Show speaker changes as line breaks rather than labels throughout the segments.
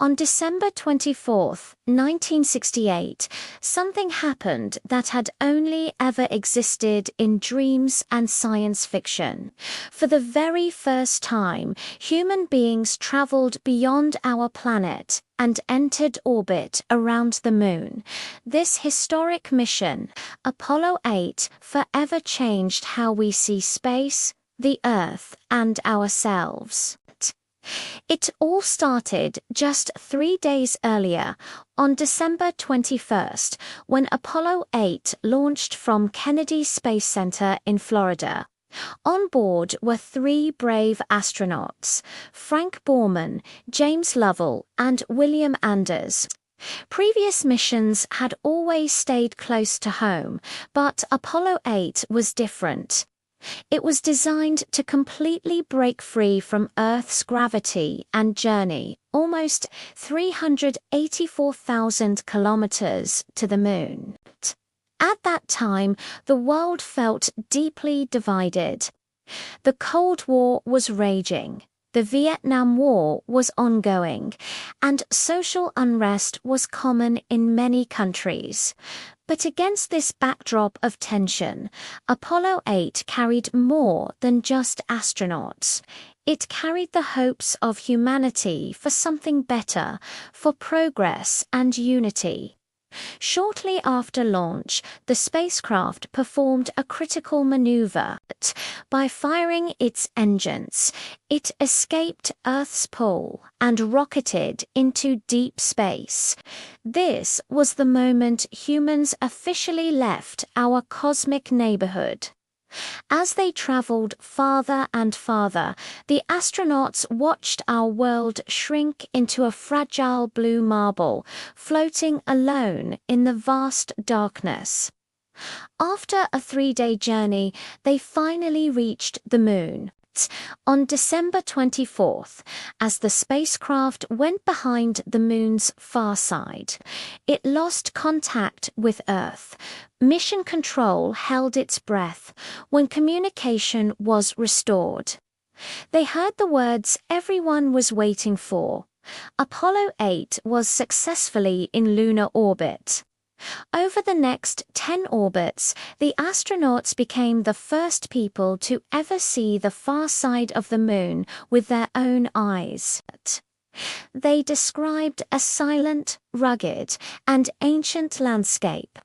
On December 24, 1968, something happened that had only ever existed in dreams and science fiction. For the very first time, human beings traveled beyond our planet and entered orbit around the Moon. This historic mission, Apollo 8, forever changed how we see space, the Earth, and ourselves. It all started just 3 days earlier, on December 21st, when Apollo 8 launched from Kennedy Space Center in Florida. On board were 3 brave astronauts, Frank Borman, James Lovell, and William Anders. Previous missions had always stayed close to home, but Apollo 8 was different. It was designed to completely break free from Earth's gravity and journey almost 384,000 kilometers to the Moon. At that time, the world felt deeply divided. The Cold War was raging, the Vietnam War was ongoing, and social unrest was common in many countries. But against this backdrop of tension, Apollo 8 carried more than just astronauts. It carried the hopes of humanity for something better, for progress and unity. Shortly after launch, the spacecraft performed a critical maneuver. By firing its engines, it escaped Earth's pull and rocketed into deep space. This was the moment humans officially left our cosmic neighborhood. As they traveled farther and farther, the astronauts watched our world shrink into a fragile blue marble, floating alone in the vast darkness. After a 3-day journey, they finally reached the Moon. On December 24th, as the spacecraft went behind the Moon's far side, it lost contact with Earth. Mission Control held its breath when communication was restored. They heard the words everyone was waiting for. Apollo 8 was successfully in lunar orbit. Over the next 10 orbits, the astronauts became the first people to ever see the far side of the Moon with their own eyes. They described a silent, rugged, and ancient landscape.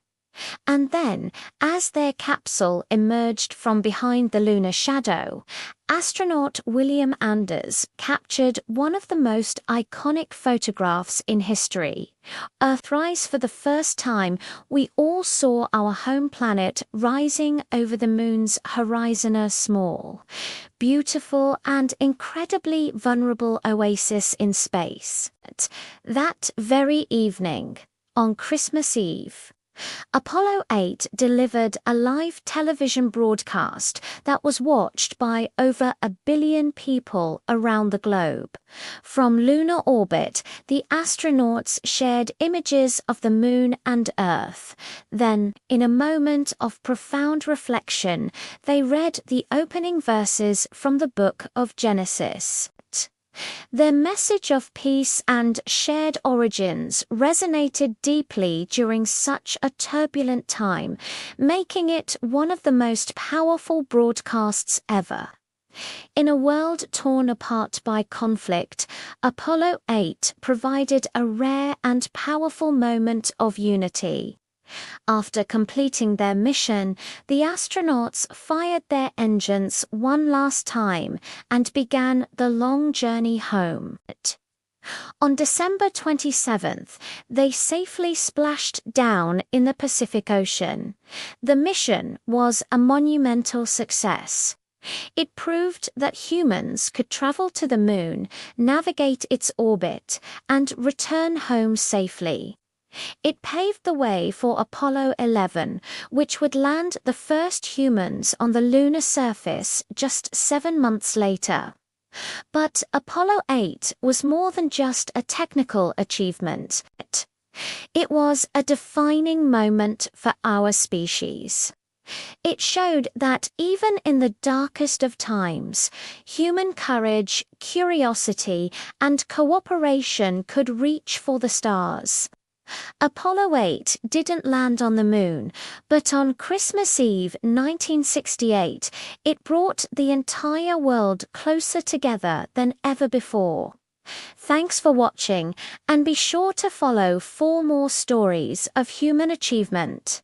And then, as their capsule emerged from behind the lunar shadow, astronaut William Anders captured one of the most iconic photographs in history. Earthrise. For the first time, we all saw our home planet rising over the Moon's horizon, a small, beautiful, and incredibly vulnerable oasis in space. That very evening, on Christmas Eve, Apollo 8 delivered a live television broadcast that was watched by over 1 billion people around the globe. From lunar orbit, the astronauts shared images of the Moon and Earth. Then, in a moment of profound reflection, they read the opening verses from the book of Genesis. Their message of peace and shared origins resonated deeply during such a turbulent time, making it one of the most powerful broadcasts ever. In a world torn apart by conflict, Apollo 8 provided a rare and powerful moment of unity. After completing their mission, the astronauts fired their engines one last time and began the long journey home. On December 27th, they safely splashed down in the Pacific Ocean. The mission was a monumental success. It proved that humans could travel to the Moon, navigate its orbit, and return home safely. It paved the way for Apollo 11, which would land the first humans on the lunar surface just 7 months later. But Apollo 8 was more than just a technical achievement. It was a defining moment for our species. It showed that even in the darkest of times, human courage, curiosity, and cooperation could reach for the stars. Apollo 8 didn't land on the moon, but on Christmas Eve 1968, it brought the entire world closer together than ever before. Thanks for watching, and be sure to follow 4 more stories of human achievement.